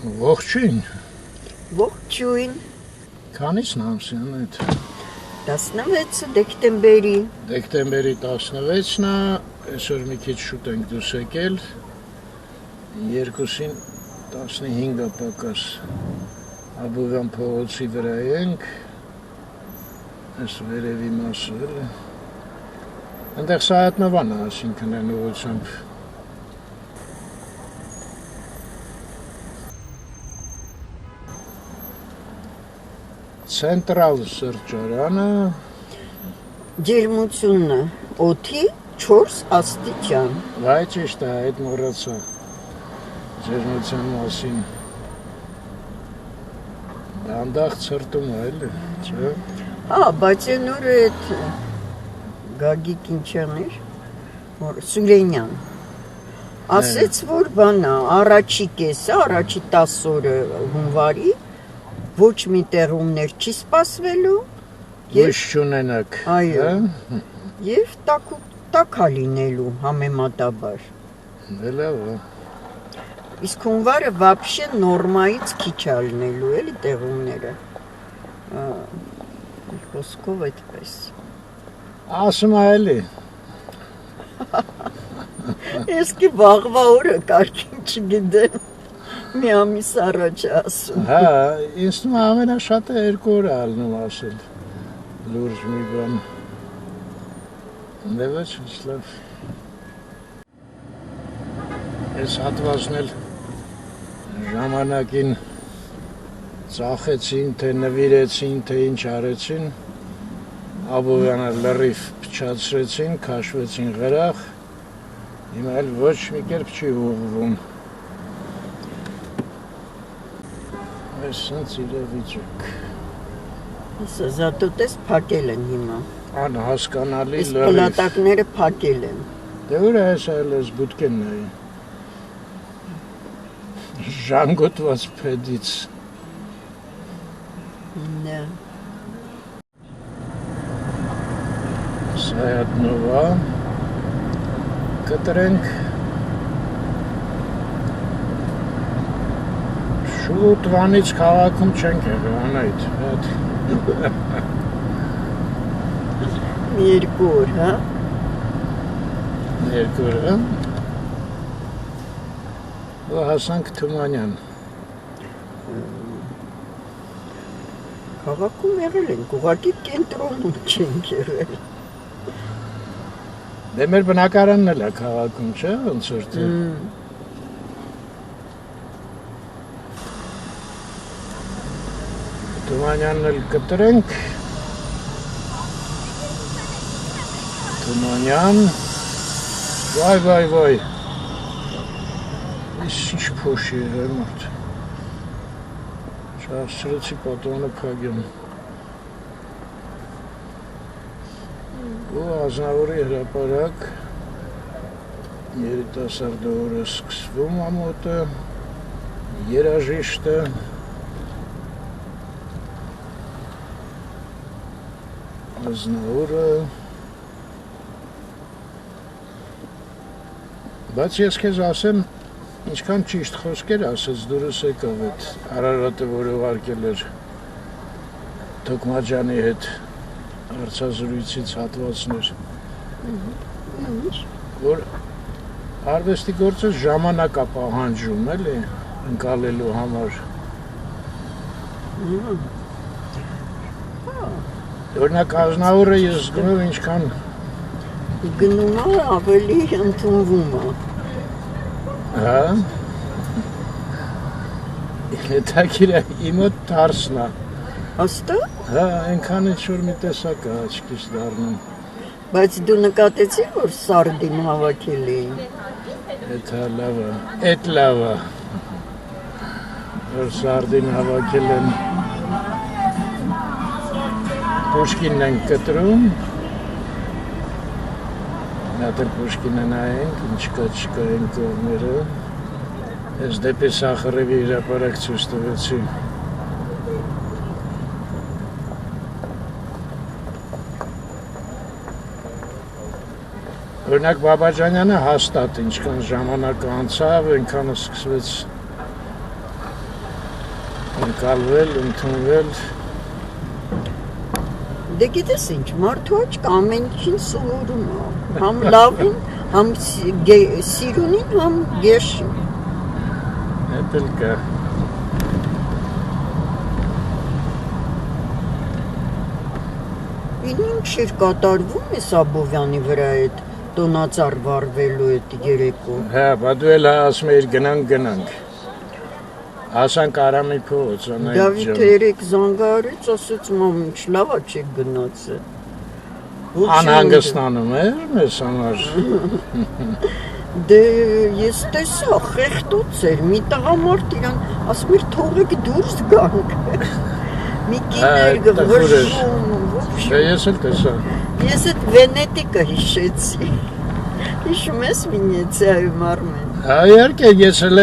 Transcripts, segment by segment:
Ողջույն։ Ողջույն։ Քանիսն ամսյան է։ 16 դեկտեմբերի։ Դեկտեմբերի 16-ն է, այսօր մի քիչ շուտ ենք դուրս եկել։ 2-ին 15-ը պակաս Աբովյան փողոցի վրա ենք։ Այս վերևի մասը էլ է։ Այնտեղ Սայաթնովան է, այսինքն այն ուղղությամբ։ Ցենտրալ սրճարանը Ջերմությունը օդի 4 աստիճան։ Վայ ճիշտ է, այդ մոռացա ջերմության մասին։ Դանդաղ ցրտում է, էլի, չէ՞։ Հա, բայց այն օրը այդ Գագիկ ինչան էր, Սուրենյան։ Ասեց, որ բանա, առաջի կեսը, առաջի 10 օրը հունվարի ոչ մի տեղումներ չի սպասվելու Ոչ չունենակ։ Այո։ Եվ տաք է լինելու համեմատաբար։ Դե լավ է։ Իսկ հունվարը вообще նորմայից քիչ է լինելու, էլի տեղումները։ Խոսքով այդպես։ Ասում է էլի։ Ես կի վաղվա օրը կարգին չգիտեմ։ Մի ամիս առաջ ասում։ Հա, ինձ թվում է ամենաշատը 2 օր է ալնում ասել։ Լուրջ մի բան։ Դե ոչ լավ։ Այս հատվածն էլ ժամանակին ծախեցին, թե նվիրեցին, թե ինչ արեցին։ Աբովյանը լրիվ փչացրեցին, քաշվեցին գրախ։ Հիմա էլ ոչ մի կերպ չի ուղղվում։ Այսինքն իրավիճակ։ Իսկ զատո տես փակել են հիմա։ Անհասկանալի լրիվ։ Իսկ պլատակները փակել են։ Դե ուր է այս բուտկեն նայ։ Ժանգոտված փեդից։ Նա։ Սայաթնովա կտրենք շուտ վանից քաղաքում չենք եղել, Անայդ, Մի 2 օր, հա։ 2 օր, հա։ Ու հասանք Թումանյան։ Քաղաքում եղել ենք, ուղղակի կենտրոնում չենք եղել։ Դե մեր բնակարանն էլ է քաղաքում, չէ՞, ոնց որ թե։ Թումանյանն էլ կտրենք։ Թումանյան։ Վայ։ Ինչ փոշի է մարդ։ Չասրեցի պատոնը փագեմ։ Ու Ազնավուրի հրապարակ երիտասարդը օրը սկսվում ամոտը, երաժիշտը, Ազնավուրը, բայց ես քեզ ասեմ, ինչքան ճիշտ խոսքեր ասեց դուրս եկավ այդ Արարատը, որ ուղարկել էր Թոքմաջյանի հետ հարցազրույցից հատվածներ, որ արվեստի գործը ժամանակ է պահանջում, էլի, ընկալելու համար։ Օրինակ Ազնավուրը ես զգում եմ ինչքան գնում է, ավելի ընդունվում է։ Հա։ Հետաքրքիր է, իմոտ դարսն է։ Հաստատ։ Հա, այնքան ինչ որ մի տեսակ է աչքից դառնում։ Բայց դու նկատեցի, որ սարդին հավաքել էին։ Էդ լավ է։ Որ սարդին հավաքել են։ Պուշկինն են կտրում։ Նատել Պուշկինը նայենք, ինչ կա են կողմերը։ Ես դեպի Սախարևի հրապարակ ցույց տվեցի։ Օրինակ Բաբաջանյանը հաստատ ինչքան ժամանակ անցավ, այնքան սկսվեց ընկալվել, ընդունվել։ Դե գիտես ինչ, մարդու աչք ամեն ինչին սովորում է, համ լավին, համ սիրունին, համ գեշին։ Էդ էլ կա։ Ինչ էր կատարվում է Սաբովյանի վրա այդ տոնածառ վարվելու այդ երեկո։ Հա, բա դու էլ ասում էիր գնանք։ Հասանք Արամի փողոց, անայդ ջան։ Դավիթը երեք զանգարից, ասեց մամ ինչ լավ է չեք գնացել։ Անհանգստանում էր մեզ համար։ Դե ես տեսա, խեղդոց էր, մի տղամարդ իրան ասում էր թողեք դուրս գանք։ Մի կիներ գվրժում, Դե ես էլ տեսա։ Ես այդ Վենետիկը հիշեցի։ Հիշում ես Վենեցիայում Արմեն։ Հա, իհարկե, ես էլ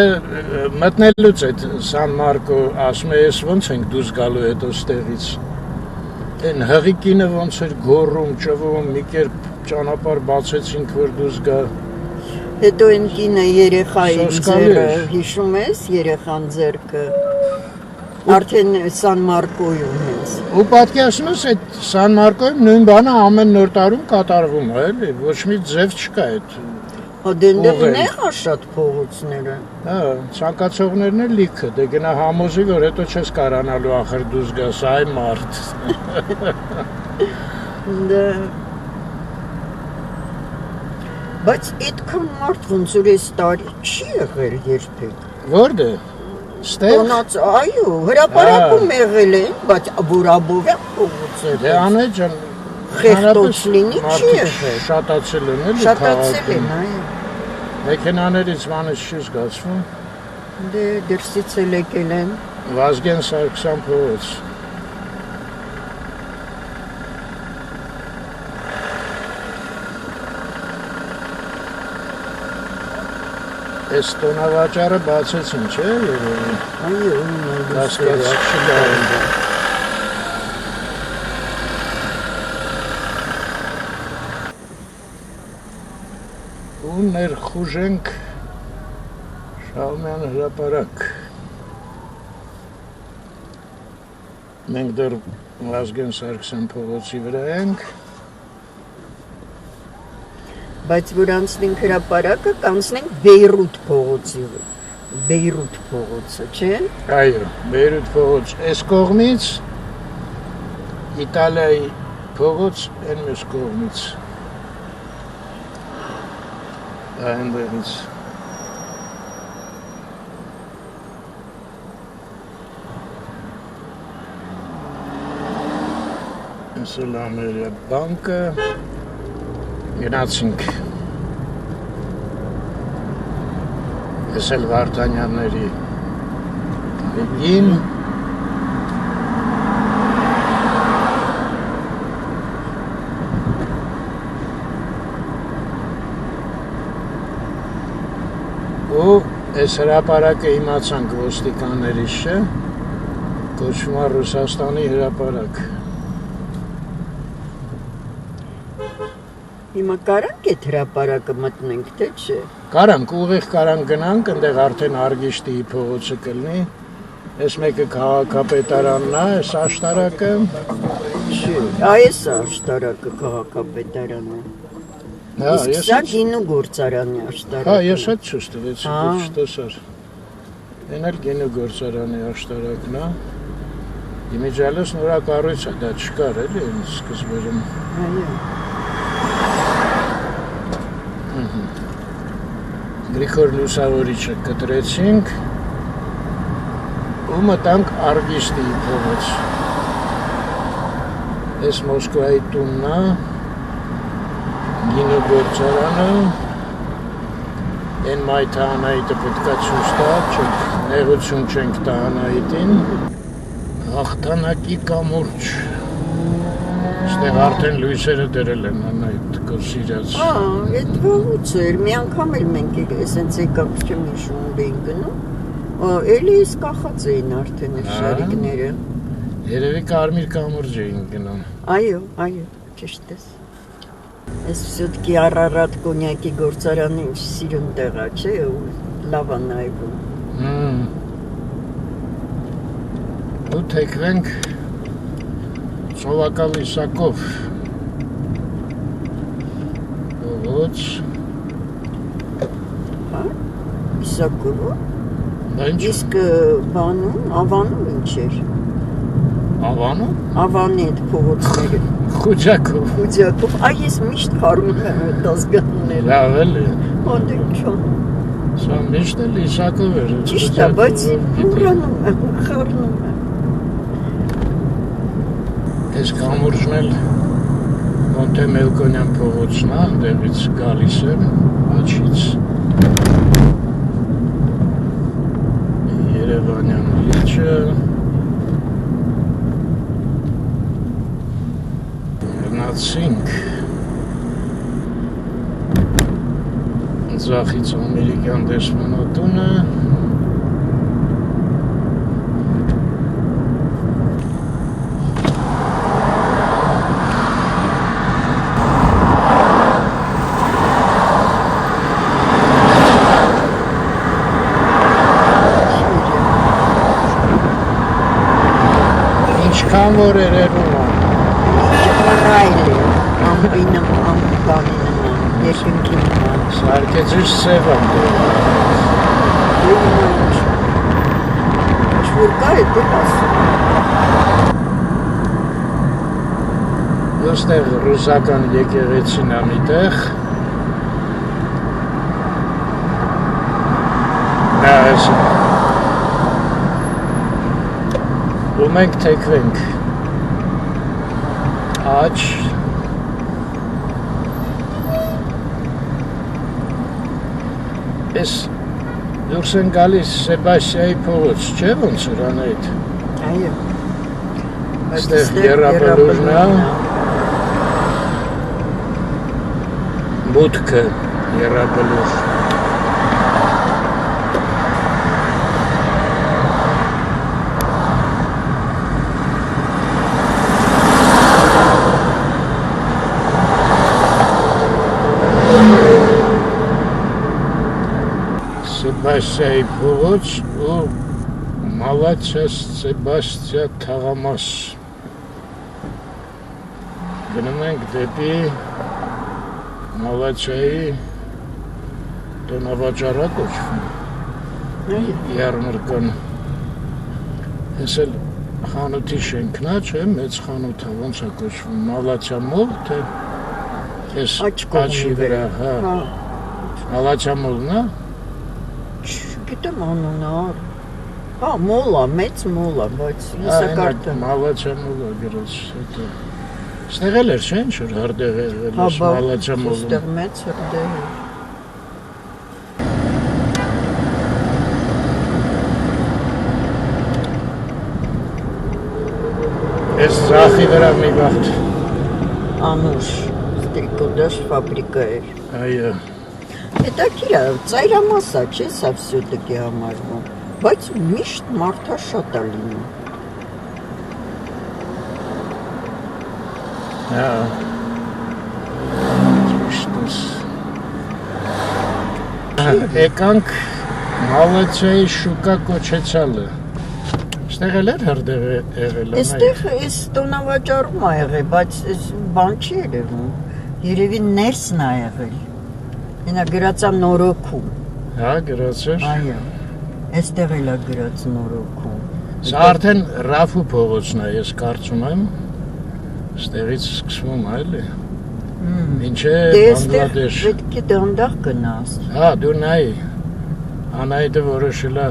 մտնելուց այդ Սան Մարկո ասում եմ, ես ոնց ենք դուրս գալու հետո ստեղից։ Այն հղի կինը ոնց էր գոռում, ճվում, մի կերպ ճանապարհ բացեցինք, որ դուրս գա։ Հետո այն կինը երեխայի ձեռը, հիշում ես երեխան ձեռքը։ Արդեն Սան Մարկոյում հենց։ Ու պատկերացնում ես այդ Սան Մարկոյում նույն բանը ամեն նոր տարում կատարվում է, էլի, ոչ մի ձև չկա այդ։ Հա դե նեղ է շատ փողոցները։ Հա, ցանկացողներն էլ լիքը, դե գնա համոզի, որ հետո չես կարանալու ախր դուրս գաս, այ մարդ։ Դե բայց այդքան մարդ ոնց որ այս տարի չի եղել երբեք։ Որտե՞։ Ստեղ։ Տոնած, այո, հրապարակում եղել են, բայց որ Աբովյան փողոցը։ Դե անեջ ջան, խեղդոց լինի չի եղել։ Շատացել են էլի Շատացել են, այո։ Մեքենաներից մանից չի զգացվում։ Դե դրսից էլ եկել են։ Վազգեն Սարգսյան փողոց։ Այս տոնավաճառը բացեցին, չէ՞, երևի։ Այո, Կասկած չկա։ Ու ներխուժենք Շահումյան հրապարակ։ Մենք դեռ Վազգեն Սարգսյան փողոցի վրա ենք։ Բայց որ անցնենք հրապարակը, կանցնենք Բեյրութ փողոցի։ Բեյրութ փողոցը, չէ՞։ Այո, Բեյրութ փողոց այս կողմից, Իտալիայի փողոց այն մյուս կողմից։ Այնտեղից։ Սելամերիա բանկը գնացինք։ Ես էլ Վարդանյանների բեգին ու այս հրապարակը իմացանք ոստիկաններից չէ, կոչվում է Ռուսաստանի հրապարակ։ Հիմա կարանք այդ հրապարակը մտնենք, թե չէ։ Կարանք, ուղիղ կարանք գնանք, ընդեղ արդեն Արգիշտի փողոցը կլինի։ Այս մեկը քաղաքապետարանն է, այս աշտարակը։ Չէ, այս աշտարակը քաղաքապետարանը։ Իսկ սա գինու գործարանի աշտարակը։ Հա, ես այդ ցույց տվեցի, դու չտեսար։ Այն էլ գինու գործարանի աշտարակն է։ Իմիջիալս նորակառույց է, դա չկար էլի սկզբերում։ Այո։ Գրիգոր Լուսավորիչը կտրեցինք ու մտանք Արգիշտի փողոց։ Այս Մոսկվայի տունն է, գինու գործարանը, այն մայթը Անահիտը պետք է ցույց տա, նեղություն չենք տա Անահիտին, հաղթանակի կամուրջ։ Ստեղ արդեն լույսերը դրել են Անահիտ կորսիրած։ Այդ վաղուց էր, մի անգամ էլ մենք էսենց եկավ չեմ հիշում ուր էին գնում, էլի ես կախած էին արդեն էր շարիկները։ Երևի կարմիր կամուրջ էին գնում։ Այո, ճիշտ ես։ Ես վսյոտքի Արարատ կոնյակի գործարանը ինչ սիրուն տեղ է, չէ, ու լավ է նայվում։ ու թեքվենք սովակալ իսակով ողոց Իսակովը Ինչ իսկ բանում ավանում ինչ էր ավանում ավանի այդ փողոցները խոջակով այ ես միշտ խառնում եմ այդ ազգանները լավ էլի ոդ ինչո սա միշտ էլ իսակով էր ճիշտ է բայց ուրանում եմ խառնում եմ Այս կամուրջն էլ Մոնտե Մելկոնյան փողոցն է, այնտեղից գալիս եմ, աչից Երևանյան լիճը Գնացինք Ձախից ամերիկյան դեսպանատունը Ինչքան որ երևում է Ճարայլ է ամբինը ամբանի նման երկնքի նման Սարկեծիշ սև եմ Չոր կա է դեպ ասում Ոստեղ ռուսական եկեղեցին ամիտեղ Այս ու մենք թեքվենք աչ Ես դուրս են գալիս Սեբաստիայի փողոց, չէ ոնց ուրան այդ Այո Այստեղ եռաբլուրն է Բուտքը եռաբլուր Սեբաստիայի փողոց ու Մալացիաս Սեբաստիա թաղամաս Գնում ենք դեպի Մալացիայի տոնավաճառա կոչվում Յարմարկան Ես էլ խանութի շենքն է, չէ, մեծ խանութ է, ոնց է կոչվում Մալացիա մոլ, թե ես աչի վրա, հա Մալացիա մոլն է Գիտեմ անունար Հա, մոլա, մեծ մոլա, բայց եսակարդը Մալացիա մոլը գրած Ստեղ էլ էր, չէ, ինչ-որ հրդեղ եղել Հա, Մալացիա մոլում ստեղ մեծ հրդեղ էր Ես ձախի վրա մի վաղթ Անուշ, ստրիկոդաշ ֆաբրիկա էր Այո Հետաքրքիր է, ծայրամասա չէ, սա վсё-таки համարվում, բայց միշտ մարդաշատ է լինում։ Հա Եկանք Մալացիայի շուկա կոչեցյալը Ստեղ էլ էր հրդեղ եղել Այստեղ էս տոնավաճառում ա եղել, բայց էս բան չի երևում, երևի ներսն ա եղել, Ինա գրածա նորոքում Հա, գրած էր Այո, էստեղ էլ ա գրած նորոքում Սա արդեն Ռաֆու փողոցն է, ես կարծում եմ Ստեղից սկսվում է, էլի Ինչ է Բանգլադեշ պետք է դանդաղ գնաս Հա, դու նայի Անայդը որոշել է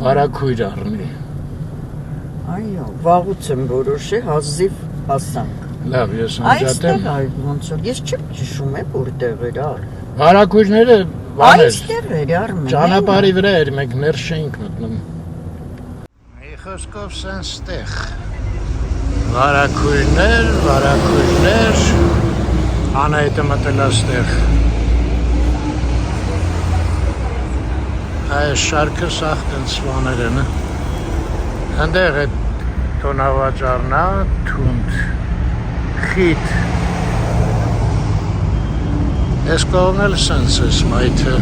վարակույր առնի Այո, վաղուց եմ որոշել հազիվ հասանք Լավ, ես անջատեմ Այստեղ այ ոնց որ, ես չեմ ճշում է որտեղ էր առ Վարակույրները բան էր Այստեղ էր արմեն Ճանապարհի վրա էր, մենք ներս չէինք մտնում Մի խոսքով սեն ստեղ Վարակույրներ Անայդը մտել աստեղ Այս շարքը սաղ տենց բաներ են Հնդեղ է տոնավաճառնա, թունդ, խիտ Ես կողն էլ սենց ես մայթը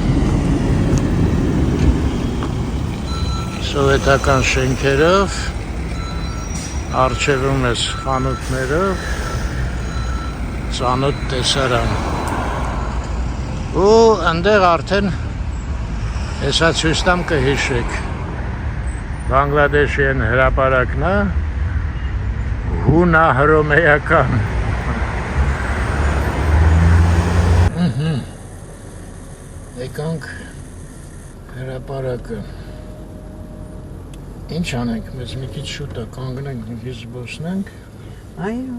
Սովետական շենքերով Արջևում ես խանութներով, ծանոթ տեսարան։ Ու ընդեղ արդեն հեսա ցույց տամ կհիշեք։ Բանգլադեշի են հրապարակն է, հունահռոմեական։ Եկանք հրապարակը։ Ինչ անենք, մեզ մի քիչ շուտ է կանգնենք, մի քիչ զբոսնենք։ Այո։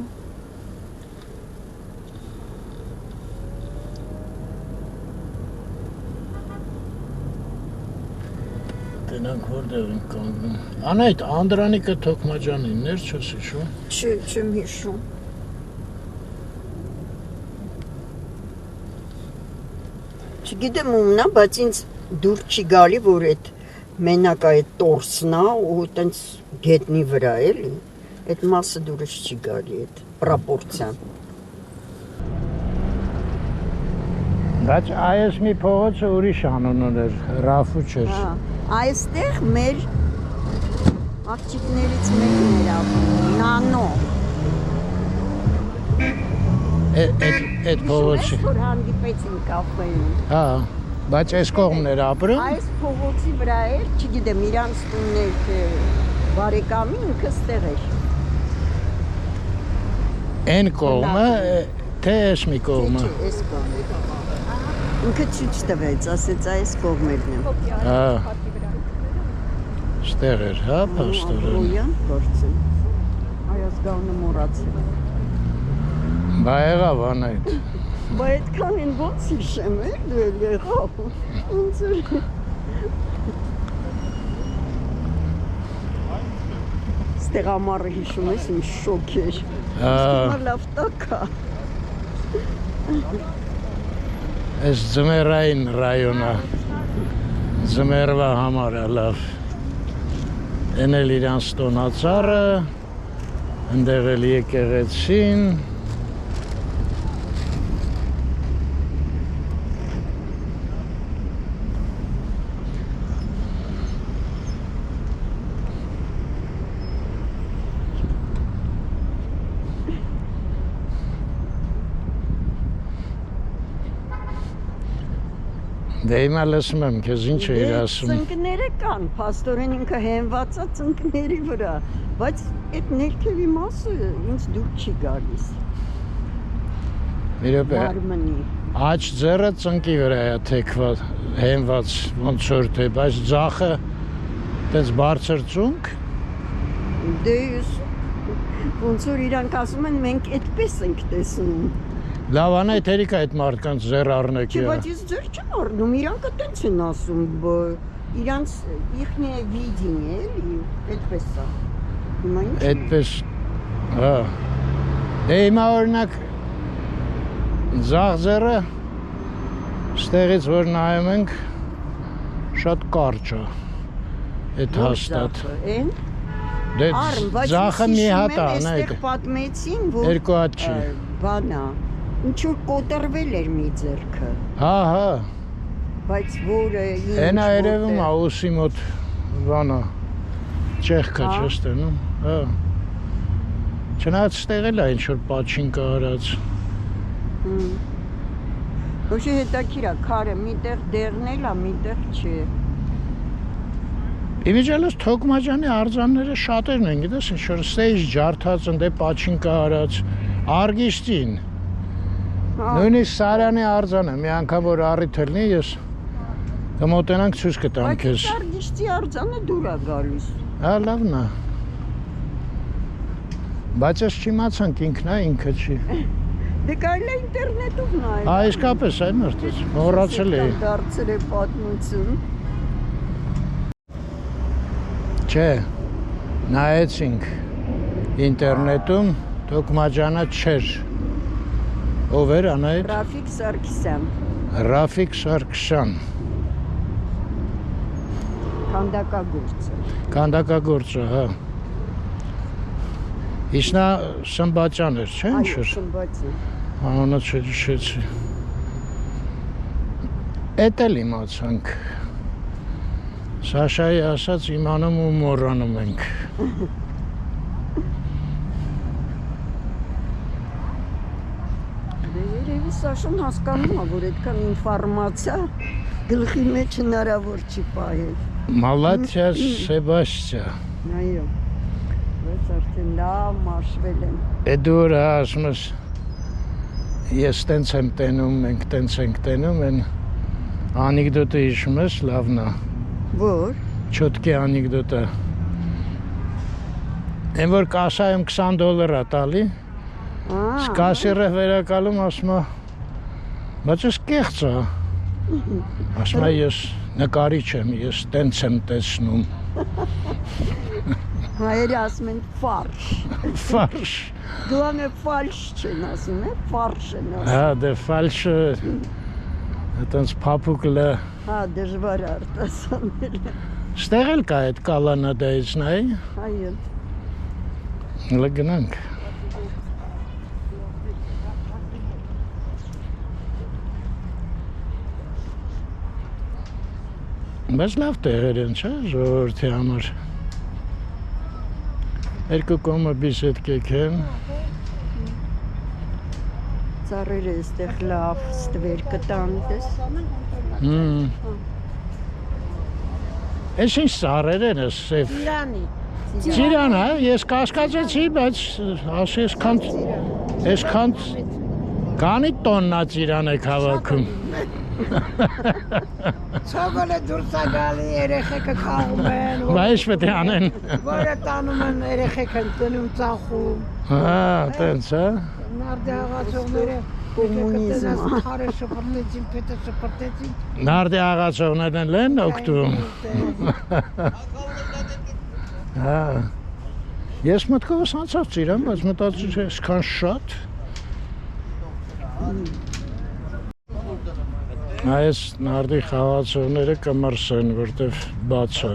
Տենանք որտեղ ենք կանգնում։ Անայդ Անդրանիկը Թոքմաջանինն էր, չես հիշում։ Չեմ հիշում։ Չգիտեմ ումն է, բայց ինձ դուր չի գալի, որ այդ մենակ այդ տորսն է ու տենց գետնի վրա էլի։ Այդ մասը դուրս չի գալի, այդ պրոպորցիան։ Բայց այս մի փողոցը ուրիշ անուն ուներ, Ռաֆու չէր։ Հա, այստեղ մեր աղջիկներից մեկն էր ապրում, Նանո։ Այդ փողոցի։ Որ հանդիպեցին կաֆեում։ Հա, բայց այս կողմն էր ապրում։ Այս փողոցի վրա էր, չգիտեմ, իրանց տունն էր թե բարեկամի ինքը ստեղ էր։ Այն կողմը, թե այս մի կողմը։ Չէ, այս կողմը։ Ինքը ցույց տվեց, ասեց այս կողմերն են։ Հա։ Ստեղ էր, հա, փաստորեն։ Ոյան, գործը։ Այո, զգալը մոռացել։ Բա եղավ անայդ։ Բա այդքան են ոնց հիշեմ, դու էլ եղավ։ Ոնց էր։ Ստեղ ամառը հիշում ես, ինչ շոկ էր։ Ստեղ լավ տակա։ Այս ձմեռային ռայոնը, ձմեռվա համար է լավ։ Են էլ իրանց տոնածառը, ընդեղ էլ եկեղեցին։ Դե հիմա լսում եմ, քեզ ինչ էիր ասում։ Ծնկները կան, փաստորեն ինքը հենված է ծնկների վրա, բայց այդ ներքևի մասը ինձ դուր չի գալիս։ Մի րոպե, Մարմնի։ աջ ձեռը ծնկի վրա է թեքված, հենված, ոնց որ թե, բայց ձախը տենց բարձր ծունկ։ Դե ոնց որ իրանք ասում են, մենք այդպես ենք տեսնում։ Լավ անայդ հերիք այդ մարդկանց ձեռ առնեք։ Չէ, բայց ես ձեր չեմ առնում, իրանք տենց են ասում, իրանց իխնե վիդինը էլի, այդպես է։ Հիմա ինչ։ Այդպես, հա։ Դե հիմա օրինակ ձախ ձեռը ստեղից որ նայում ենք շատ կարճ է։ Այդ հաստատ։ Էն։ Դե Արմ, բայց ձախը մի հատ է, այստեղ անայդ։ պատմեցին, որ Երկու հատ չի։ Բանա, ինչ որ կոտրվել էր մի ձեռքը, Հա, հա։ բայց որը ինչ Էնա երևում է ուսի մոտ բանա։ Չեղքա Հա։ չես տենում։ Հա։ Չնայած ստեղել է ինչ որ պաչինկա արած։ Ոչ հետաքրքիր է, քարը միտեղ դեղնել է, միտեղ չէ։ Իմիջիալս Թոքմաջանի արձանները շատերն են, գիտես, ինչ որ ստեյջ ջարդած ընդե պաչինկա արած, արգիշտին։ Նույնիսկ Սարյանի արձանը, մի անգամ որ առիթ լինի, ես կմոտենանք ցույց կտամ Բայց քեզ։ սարգիշտի արձանը դուր է գալիս։ Հա, լավն է։ Բայց ես չիմացանք ինքն է, ինքը չի։ Դե կարելի է ինտերնետով նայել։ Հա, իսկապես այ մրտից, մոռացել էի։ Դարձել է պատմություն։ Չէ, նայեցինք ինտերնետում, Թոքմաջանը չէր։ Ով էր անայդ։ Ռաֆիկ Սարգսյան, Ռաֆիկ Սարգսյան, քանդակագործը։ քանդակագործը, հա։ Իսնա Սմբաճան էր, չէ՞ ինչ Այո, էր։ Սմբաճան։ Անունը չհիշեցի։ Էդ էլ իմացանք։ Սաշայի ասած իմանում ու մոռանում ենք։ Սաշուն հասկանում է, որ այդքան ինֆորմացիա գլխի մեջ հնարավոր չի պահել։ Մալաթիա Սեբաստիա։ Այո։ Բայց արդեն լավ մաշվել եմ։ Էդուր ասմս ես տենց եմ տենում, մենք տենց ենք տենում, են անեկդոտը հիշում ես, լավն է։ Որ? Չոտկի անեկդոտը։ Են որ կասայում $20 տալի, կասիրը վերակալում ասում է, բայց ես կեղծ է։ Ասում է ես նկարիչ եմ, ես տենց եմ տեսնում։ Հայերը ասում են ֆարշ։ Ֆարշ։ Գլանը ֆալշ չեն ասում, ֆարշ են ասում։ Հա, դե ֆալշը այտենց փափուկլը։ Հա, դժվար արտասանել։ Ստեղ էլ կա այդ կալանադայից նայ։ Այո։ Լգնանք։ Բայց լավ տեղեր են, չէ՞, ժողովրդի համար։ Երկու կողմը բիսեդկեք են։ Ծառերը այստեղ լավ ստվեր կտան, տես։ Էս ինչ ծառեր են, սև։ Ծիրանի։ Ծիրան, հա, ես կասկածեցի, բայց այսքան քանի տոննա ծիրան եք հավաքում։ Ցողը դուրս է գալի, երեխեքը խաղում են։ Բայց պետք է անեն։ Որը տանում են երեխեքը տնում ծախում։ Հա, տենց, հա։ Նարդի աղացողները կոմունիզմ խարը շփրտեցին, պետը շփրտեցին։ Նարդի աղացողներն են օգտվում։ Հա։ Ես մտքովս անցավ ծիրան, բայց մտածում եմ այսքան շատ։ Այս նարդի խաղացողները կմրսեն, որտեվ բաց է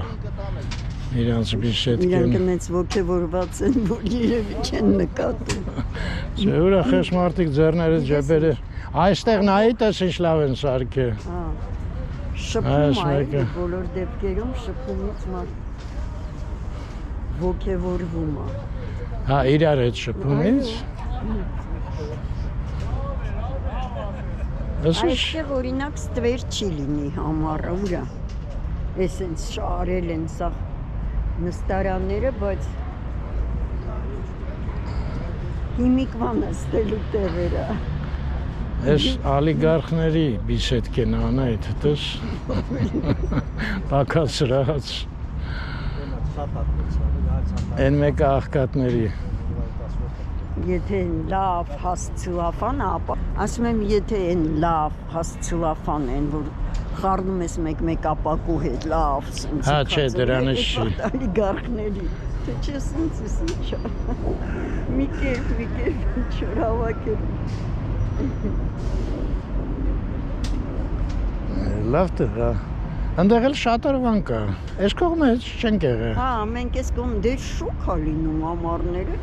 իրանց բիսեդկեն։ Իրանք նենց ոգևորված են, որ երևի չեն նկատում։ Չէ, ուրախ ես մարդիկ ձեռները ջեբերը։ Այստեղ նայի տես ինչ լավ են սարքել։ Հա։ Շփում է, բոլոր դեպքերում շփումից մարդ ոգևորվում է։ Հա, իրար հետ շփումից։ Այստեղ օրինակ ստվեր չի լինի համառը, ուրա։ Էսենց շարել են սա նստարանները, բայց հիմիկվան ստելու տեղերը։ Ես ալիգարխների բիսեդկեն անայդ, տես պակացրած։ Են մեկը աղկատների։ Եթե լավ հասցլաֆան, ապա ասում եմ, եթե են լավ հասցլաֆան են, որ խառնում ես մեկ ապակու հետ, լավ սենց։ Հա, չէ, դրանից չի։ Ալիգարխների, թե չէ սենց ես ինչա։ Մի կերպ ինչ-որ հավաքել։ Լավ տեղ է։ Ընդեղ էլ շատրվան կա։ Այս կողմը չենք եղել։ Հա, մենք այս կողմ դեր շուք է լինում ամառները,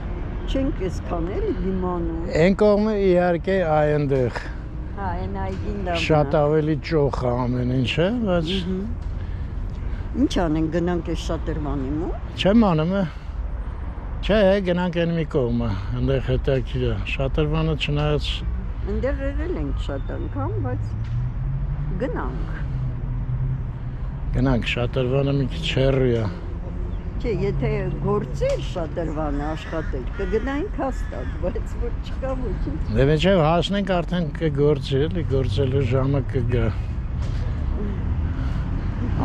չենք այսքան էլի դիմանում։ Այն կողմը իհարկե այնտեղ։ Հա, այն այգին լավն է։ Շատ ավելի ճոխ է ամեն ինչը, բայց Ինչ անենք, գնանք այս շատրվանի մոտ։ չեմ անում է։ Չէ, գնանք այն մի կողմը, այնտեղ հետաքրքիր է։ Շատրվանը չնայած Այնտեղ եղել ենք շատ անգամ, բայց գնանք։ Գնանք շատրվանը մի քիչ հեռու է։ Չէ, եթե գործեր շատրվանը աշխատել, կգնայինք հաստատ, բայց որ չկա ոչինչ։ Դե մինչև հասնենք արդեն կգործի, էլի գործելու ժամը կգա։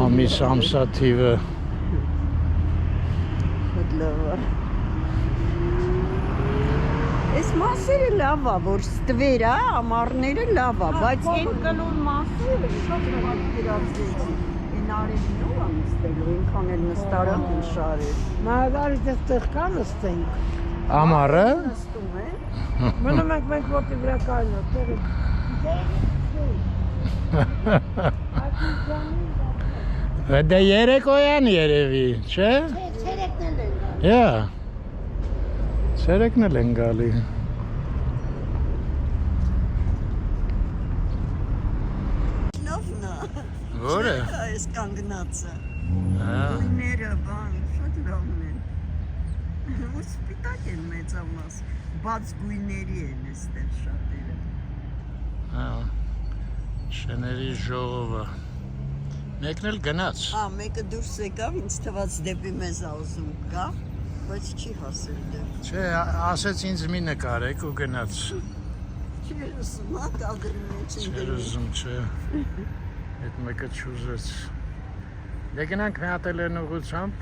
Ամիս ամսա թիվը։ Շատ լավ է։ Այս մասերը լավ է, որ ստվեր է, ամառները լավ է, բայց այն կլոր մասերը շատ լավ իրացեցին։ Այն արևինով է նստելու, ինքան էլ նստարան են շարել։ Մահադարի դեստեղ կա նստենք։ Ամառը։ Նստում է։ Մնում ենք մենք որտի վրա կայն է, Դե երեկոյան երևի, չէ։ ցերեկն են գալի։ Հա։ Ցերեկն են գալի։ Լավն է։ Որը։ Այս կանգնածը։ Հա։ Գույները, բան, շատ լավն են։ Ու սպիտակ են մեծամաս, բաց գույների են այստեղ շատերը։ Շների ժողովը։ Մեկն էլ գնաց։ Մեկը դուրս եկավ, ինձ թվաց դեպի մեզ ուզում գա, բայց չի հասել դեռ։ Չէ, ասեց ինձ մի նկարեք ու գնաց։ Չի ուզում, կադրի մեջ Չէ, ուզում, չէ։ Այդ մեկը չուզեց։ Դե գնանք մի հատ էլ են ուղղությամբ,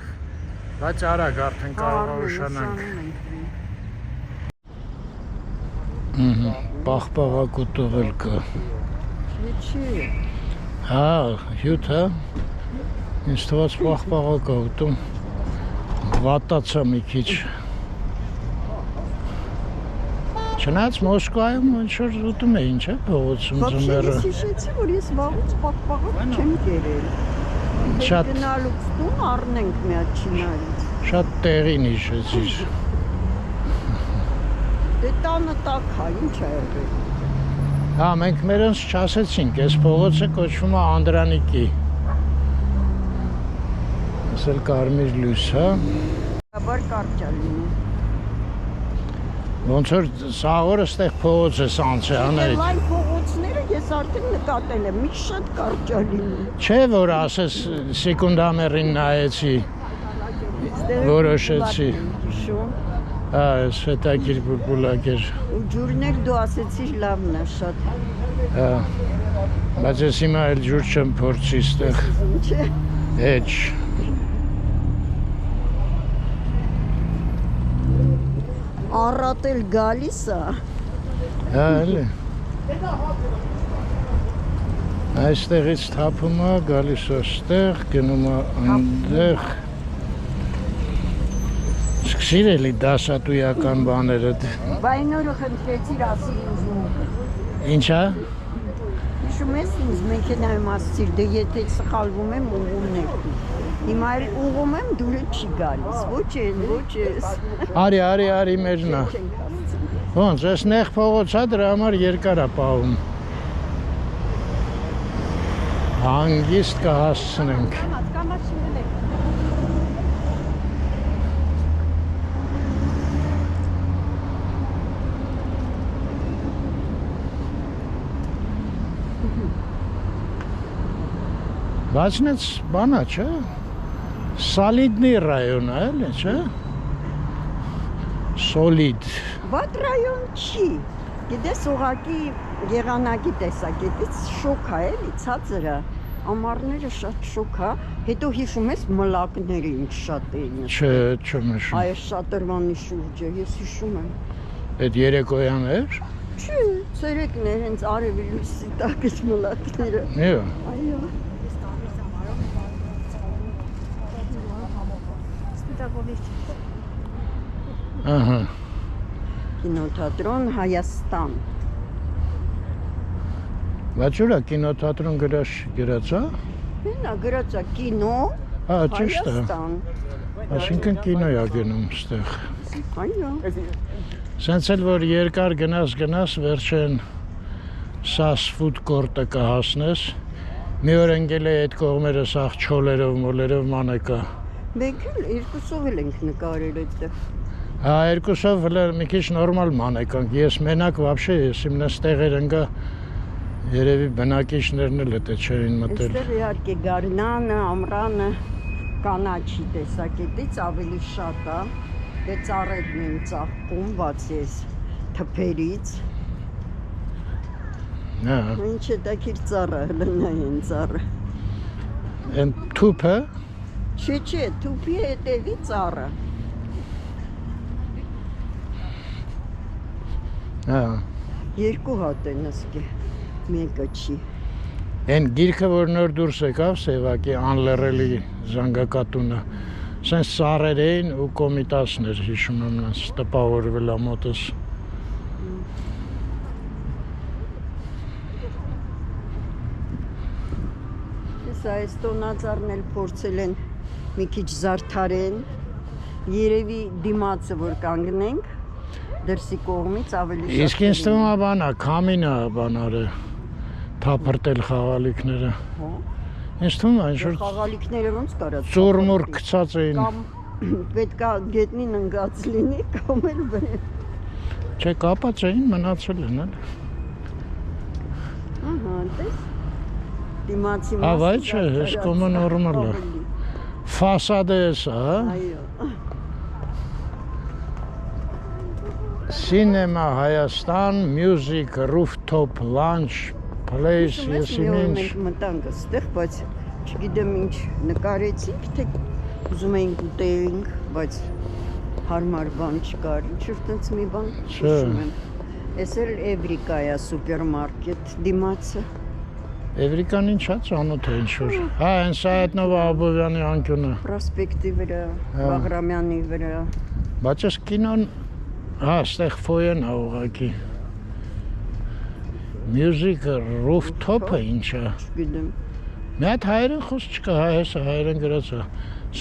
բայց արագ արդեն կարող է ուշանանք։ Պաղպաղակուտով էլ կա։ Չի։ Հա, հյութ հա։ Ինձ թվաց պաղպաղակ է ուտում։ Վատացա մի քիչ։ Չնայած Մոսկվայում ինչ-որ ուտում էին, չէ՞, փողոցում ձմեռը։ Ես հիշեցի, որ ես վաղուց պաղպաղակ չեմ կերել։ Շատ Գնալուց տուն առնենք մի հատ չինարից։ շատ տեղին հիշեցիր։ Դե տանը տակ հա, ինչ է եղել։ Հա, մենք մերոնց չասեցինք, այս փողոցը կոչվում է Անդրանիկի։ Ասել կարմիր լույս, հա։ Բար կարճ է լինում։ Ոնց որ սա օրը ստեղ փողոց է սանցե աներից։ Լայն փողոցները ես արդեն նկատել եմ, մի շատ կարճ է լինում։ Չէ, որ ասես սեկունդամերին նայեցի, որոշեցի։ Շո։ Հա, այս հետաքրքիր բուլբուլակ էր։ Ու ջուրն էլ դու ասեցիր լավն է շատ։ Հա։ Բայց ես հիմա էլ ջուր չեմ փորձի ստեղ։ Չէ։ Էջ։ Առատ էլ գալիս է։ Հա, էլի։ Այստեղից թափում է, գալիս է ստեղ, գնում է այնտեղ։ Սկսիր էլի դասատուական բաները։ Բայնորը խնդրեցիր ասի ինձ ու։ Ինչա։ Հիշում ես ինձ մեքենայում ասցիր, դե եթե սխալվում եմ ուղումն եք։ Հիմա էլ ուղում եմ, դուրը չի գալիս, ոչ ես։ Արի մեջնա։ Ոնց, ես նեղ փողոց է, դրա համար երկար է պահում։ Հանգիստ կհասցնենք։ Բայց նենց բանա, չէ։ Սոլիդնի ռայոն է, էլի, չէ։ Սոլիդ։ Վատ ռայոն չի։ Գիտես ուղակի եղանակի տեսակետից շոկ է, էլի, ցածր է։ Ամառները շատ շոկ է։ Հետո հիշում ես մլակները ինչ շատ էին։ Չէ, չեմ հիշում։ Այս շատրվանի շուրջը, ես հիշում եմ։ Այդ երեկոյան էր։ Չի, ցերեկն էր հենց արևի լույսի տակ էս մլակները։ Այո։ Այո։ Ահա։ Կինոթատրոն Հայաստան։ Բայց ուրա կինոթատրոն գրած է։ Նա գրած է կինո Հա, ճիշտ է։ Հայաստան։ Այսինքն կինո է գնում ստեղ։ Այո։ Սենց էլ որ երկար գնաս վերջեն սաս ֆուդ կորտը կհասնես։ Մի օր ընկել է այդ կողմերը սաղ չոլերով, մոլերով մանեկա։ Մենք էլ երկուսով էլ ենք նկարել այդտեղ։ Հա, երկուսով մի քիչ նորմալ մանեկանք։ Ես մենակ вообще ես իմ նստեղեր ընկա երևի բնակիչներն էլ էտե չէին մտել։ Այստեղ իհարկե գարնանը, ամռանը կանաչի տեսակետից ավելի շատ է։ Դե ծառերն են ծաղկում, բաց ես թփերից։ Հա։ Ինչ է տակիր ծառը, լնային ծառը։ Են թուփը։ Չէ, թուփի հետևի ծառը։ Հա։ Երկու հատ են ասկե, մեկը չի։ Են գիրքը որ նոր դուրս եկավ Սևակի անլեռելի զանգակատունը։ Սենց սառեր էին ու կոմիտասներ հիշում եմ նրանց տպավորվել ամոտս։ Ես այս տոնածառն էլ փորձել են մի քիչ զարդարեն։ Երևի դիմացը որ կանգնենք դրսի կողմից ավելի շատ։ Իսկ ինձ թվում է բանա, քամինա բանարը թափրտել խաղալիքները։ Հա։ Ինձ թվում է ինչ-որ Խաղալիքները ոնց կարա ծուռմուռ գցած էին։ Կամ պետքա գետնին ընկած լինի կամ էլ բրեն։ Չէ, կապած էին, մնացել են էլ։ Ահա, տես։ Դիմացի Հա, վայ չէ, հես կոմը նորմալ է։ Ֆասադը է սա, հա։ Այո։ Cinema Հայաստան, Music Rooftop Lounge Place, ես ինչ։ Մենք մտանք այստեղ, բայց չգիտեմ ինչ նկարեցինք, թե ուզում էինք ուտեինք, բայց հարմար բան չկար, ինչ-որ տենց մի բան հիշում եմ։ Էս էլ Էվրիկա է սուպերմարկետ դիմացը։ Էվրիկան ինչա ծանոթ է ինչ-որ։ Հա, հենց Սայեթնովա Աբովյանի անկյունը։ Պրոսպեկտի վրա, Բաղրամյանի վրա։ Բայց ես կինոն, հա, ստեղ ֆոյեն ա ուղղակի։ Music Rooftop-ը ինչա։ Չգիտեմ։ Մի հատ հայերեն խոսք չկա, հա, հեսա հայերեն գրած է։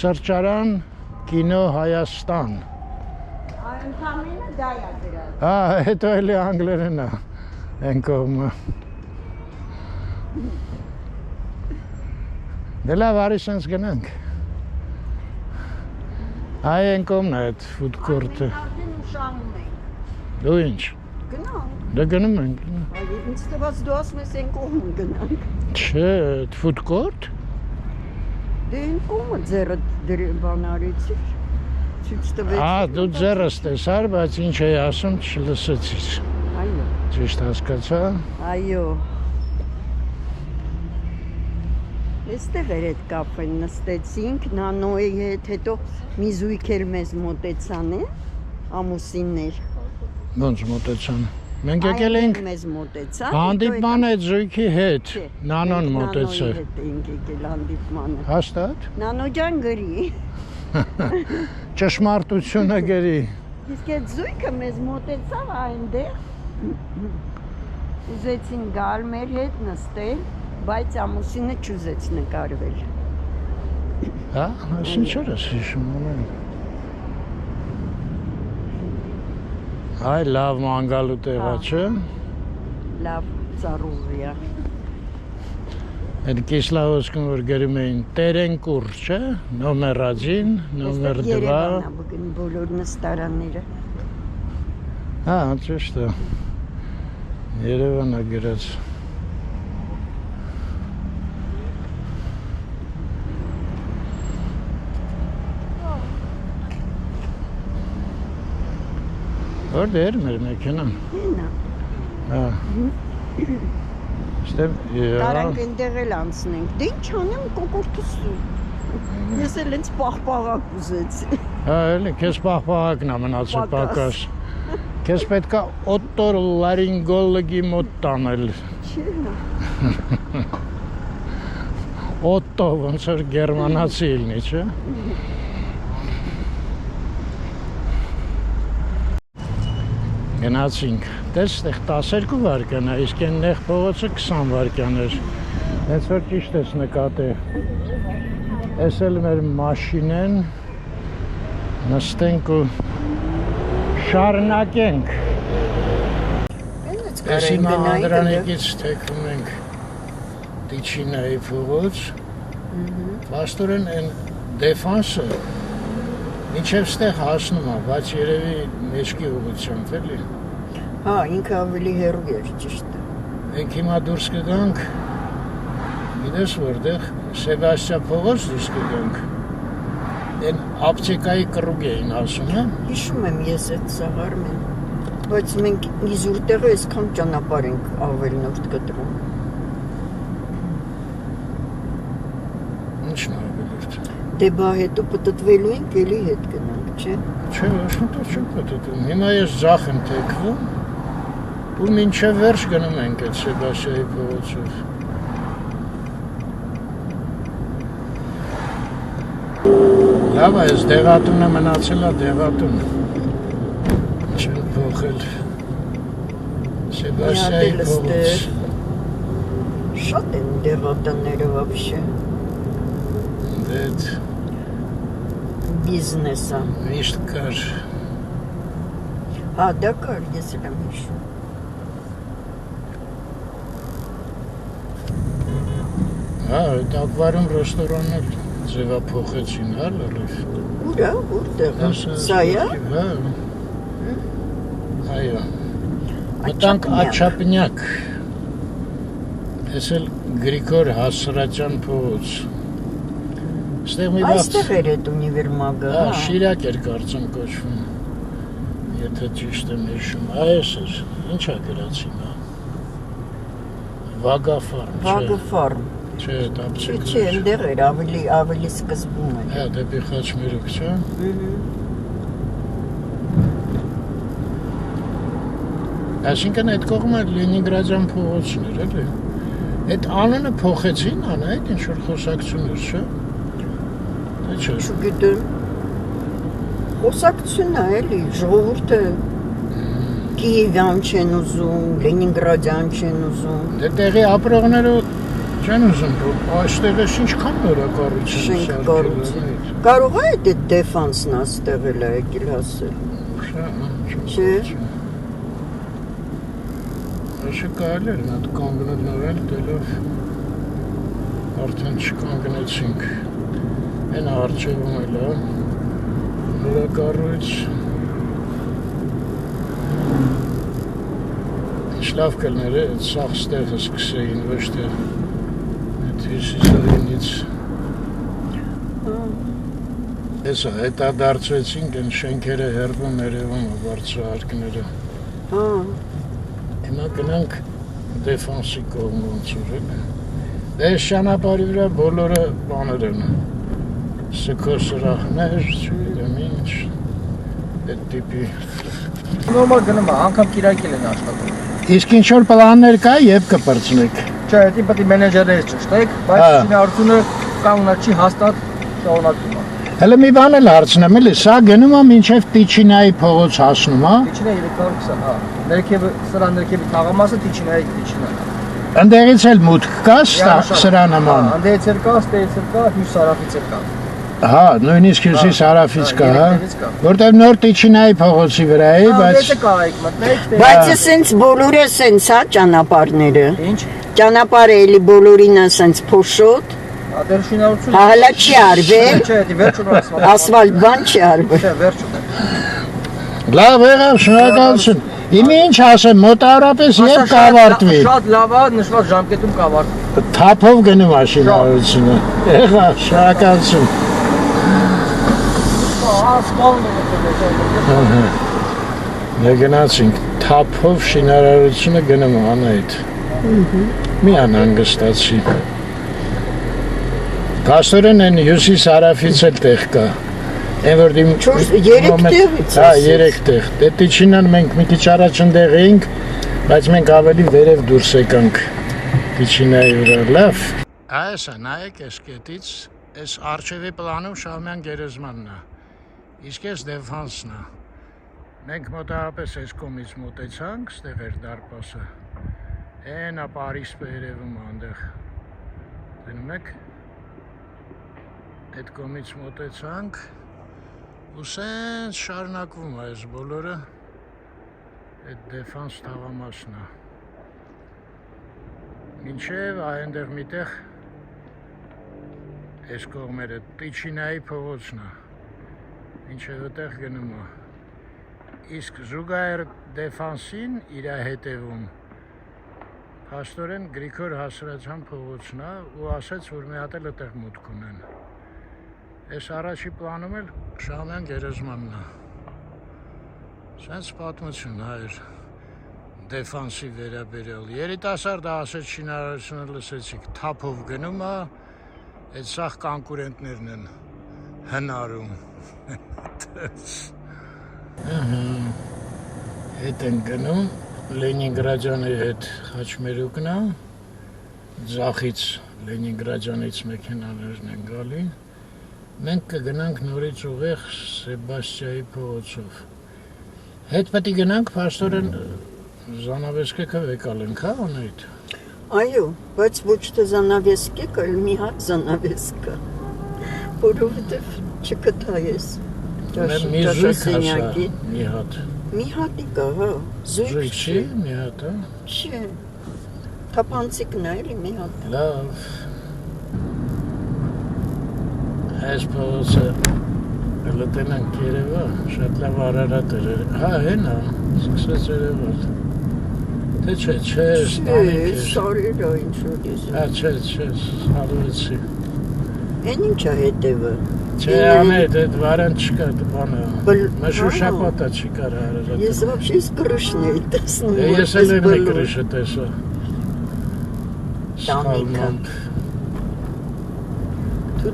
Սրճարան Կինո Հայաստան։ Ընդամենը դա է դրած։ Հա, հետո էլի անգլերեն է։ Այն կողմը։ Դե լավ, արի սենց գնանք։ Այ այն կողմն է այդ food court-ը։ Արդեն ուշանում ենք։ Դու ինչ։ Գնանք։ Դե գնում ենք։ Այո, ինձ թվաց դու ասում ես այն կողմը գնանք։ Չէ, food court։ Դե այն կողմը ձեռը բան արեցիր։ Ցույց տվեցի։ Հա, դու ձեռս տեսար, բայց ինչ էի ասում, չլսեցիր։ Այո։ Ճիշտ հասկացա։ Այո։ Այստեղ էր այդ կապեն նստեցինք Նանոյի հետ, հետո մի զույգ էլ մեզ մոտեցան է, ամուսիններ։ Ոնց մոտեցան։ Մենք եկել ենք մեզ մոտեցան։ հանդիպման այդ զույգի հետ։ Նանոն մոտեցավ։ Նանոյի հետ էինք եկել հանդիպմանը։ Հաստատ։ Նանո ջան գրի։ Ճշմարտությունը գրի։ Իսկ այդ զույգը մեզ մոտեցավ այնտեղ։ Ուզեցին գալ մեր հետ նստել, բայց ամուսինը չուզեց նկարվել։ Հա, այս ինչ էր հիշում ունեմ։ Այ լավ մանգալու տեղա չէ։ Լավ ծառուղիա։ Այդ Կիսլավոսկում որ գրում էին Տերենկուր, չէ։ Նոմեր 1, նոմեր 2։ Երևանա բգն բոլոր նստարանները։ Հա, ճիշտ է։ Երևանա գրած։ Որտե՞ղ էր մեր մեքենան։ Ինա։ Հա։ Ստեմ, Կարանք այնտեղ էլ անցնենք։ Դե ինչ անեմ կոկորտուս։ Ես էլ ինձ պաղպաղակ ուզեցի։ Հա, էլի քեզ պահպաղակն է մնացել պակաս։ Քեզ պետքա օտորլարինգոլոգի մոտ տանել։ Չէ։ Օտո ոնց որ գերմանացի լինի, չէ։ Գնացինք, տես ստեղ 12 վարկյան է, իսկ այն նեղ փողոցը 20 վարկյան էր։ Հենց որ ճիշտ ես նկատել։ Էս էլ մեր մաշինեն, նստենք ու շարունակենք։ Էս հիմա Անդրանիկից թեքվում ենք Տիչինայի փողոց, վաստորեն այն դեֆանսը մինչև ստեղ հասնում է, բայց երևի մեջքի ուղղությամբ էլի։ Հա, ինքը ավելի հեռու էր, ճիշտ է։ Մենք հիմա դուրս կգանք, գիտես որտեղ, Սեբաստիան փողոց դուրս կգանք, այն ապտեկայի կռուգ էին ասում, հա։ Հիշում եմ ես այդ սաղարում եմ, բայց մենք իզուր տեղը այսքան ճանապարհ ենք ավելնորդ կտրում։ Ինչն է ավելորդ։ Դե բա հետո պտտվելու ենք, էլի հետ գնանք, չէ։ Չէ, ոչ մի չեմ պատտում։ Հիմա ես ձախ եմ թեքվում, ու մինչև վերջ գնում ենք այդ Սեբաստիայի փողոցով։ Լավ է, ես դեղատունը մնացել է դեղատուն։ Չեմ փոխել։ Սեբաստիայի փողոց։ Շատ են դեղատանները вообще։ Դեդ Բիզնեսը։ միշտ կար։ Հա, դա կար, ես էլ եմ հիշում։ Հա, այդ ակվարիում ռեստորանն էլ ձևափոխեցին, հա, լրիվ։ Ուրա, որտեղ։ Սա է։ Հա։ Այո։ Մտանք Աչափնյակ։ Ես էլ Գրիգոր Հասրաճան փողոց։ Այստեղ մի բաց։ Այստեղ էր այդ ունիվերմագը, Հա, Շիրակ էր կարծեմ կոչվում։ Եթե ճիշտ եմ հիշում, այս էր։ Ինչա գրած հիմա։ Վագաֆարմ, չէ։ Վագաֆարմ։ Չէ, դապչիկ։ Չէ, այնտեղ էր ավելի սկզբում էր։ Հա, դեպի Խաչմերուկ, չէ։ Այսինքն այդ կողմը Լենինգրադյան փողոցն էր, էլի։ Այդ անունը փոխեցին, այդ ինչ որ խոսակցություն էր, չէ։ Թե չէ։ Չգիտեմ։ Խոսակցությունն է, էլի, ժողովուրդը Կիևյան չեն ուզում, Լենինգրադյան չեն ուզում։ Դե տեղի ապրողները չեն ուզում, այստեղը ինչքան նորակառույց են սարքել։ Կարող է այդ դեֆանսն աստեղել է եկել հասել։ Չէ։ Așa կարելի էր նա կանգնել դելով արդեն չկանգնեցինք այն արջևում էլ է նորակառույց ինչ լավ կլներ է այդ սաղ ստեղը սկսեին ոչ թե այդ հյուսիսարինից հեսա հետադարձվեցինք այն շենքերը հեռվում երևում բարձրահարկները Հիմա գնանք դեֆանսի կողմ ոնց որ էլ։ Այս ճանապարհի վրա բոլորը բաներ են։ Սրահներ, չգիտեմ ինչ։ Այդ տիպի։ Նորմալ գնում է, անգամ կիրակել են աշխատում։ Իսկ ինչ որ պլաններ կա եւ կպրծնեք։ Չէ, դա պետք է մենեջերից ճշտեք, բայց շինարարությունը կանգնած չի հաստատ շարունակում է։ Հələ մի բան էլ հարցնեմ, էլի, սա գնում է մինչև Տիչինայի փողոց հասնում, հա։ Տիչինա 320, հա։ Ներքևը սրա ներքևի թաղամասը Տիչինայի Տիչինա։ Ընդեղից էլ մուտք կա սրա նման։ Ընդեղից էլ կա, ստեղից էլ կա, հյուս հարավից էլ կա։ Հա, նույնիսկ հյուսիս հարավից կա, հա։ Որտեղ նոր Տիչինայի փողոցի վրա է, բայց Դե կա այք մտնեք։ Բայց սենց բոլորը սենց հա ճանապարհները։ Ինչ։ Ճանապարհը էլի բոլորին է սենց փոշոտ։ Դեր շինարարությունը։ Հալա չի արվել։ Չէ, դի վերջում ասված։ Ասֆալտ բան չի արվել։ Չէ, վերջում։ լավ եղավ, շնորհակալություն։ Իմի ինչ ասեմ, մոտավորապես երբ կավարտվի։ Շատ լավ է, նշված ժամկետում կավարտվի։ Թափով գնում աշինարարությունը։ Եղավ, շնորհակալություն։ Գնացինք թափով շինարարությունը գնում անայդ։ Մի անհանգստացի։ Փաստորեն այն հյուսիս հարավից էլ տեղ կա։ Այն որ դիմ 3 տեղից։ Հա, 3 տեղ։ Դե Տիչինան մենք մի քիչ առաջ ընդեղ էինք, բայց մենք ավելի վերև դուրս եկանք Տիչինայի վրա, լավ։ Այս է, նայեք այս կետից, այս արջևի պլանում Շահումյան գերեզմանն է։ Իսկ այս դեֆանսն է։ Մենք մոտավորապես այս կողմից մոտեցանք, ստեղ էր դարպասը։ Այնա Փարիզը երևում է այնտեղ։ Դնում եք։ Այդ կողմից մոտեցանք ու սենց շարունակվում է այս բոլորը այդ դեֆանս թաղամասն է մինչև այնտեղ միտեղ այս կողմերը Տիչինայի փողոցն է մինչև այդտեղ գնում է իսկ զուգահեռ դեֆանսին իր հետևում փաստորեն Գրիգոր Հասրաճան փողոցն է ու ասաց որ մի հատ էլ այդտեղ մուտք ունեն Այս առաջի պլանում էլ Շահումյան գերեզմանն է։ Սենց պատմություն հայր դեֆանսի վերաբերյալ։ Երիտասարդը ասեց շինարարությունը լսեցիք, թափով գնում է, այդ սաղ կոնկուրենտներն են հնարում։ Հետ են գնում, Լենինգրադյանի հետ Խաչմերուկն է, ձախից Լենինգրադյանից մեքենաներն են գալի։ Մենք կգնանք նորից ուղիղ Սեբաստիայի փողոցով։ Հետ պետք է գնանք փաստորեն Զանավեսկը վեկալ ենք, հա, անայդ։ Այո, բայց ոչ թե Զանավեսկը, այլ մի հատ Զանավեսկը։ Որովհետև չկտա ես։ Մի զույգ հասա, մի հատ։ Մի հատի կա, հա, զույգ չի, մի հատ, հա։ Չէ, թափանցիկն է, էլի մի հատ։ Լավ։ Այս փողոցը լտենանք երևա, շատ լավ Արարատ էր, հա, հենա, սկսեց երևալ։ Թե չէ, ստանիք էր։ Սարերը ինչ որ ես։ Չէ, սարվեցի։ Էն ինչա հետևը։ Չէ, ամեդ այդ վարան չկա բանը։ Մշուշապատա չի կարա հարազատ։ Ես вообще из крышны տեսնում։ Ես էլ եմ կրիշը տեսա։ Տանիքը։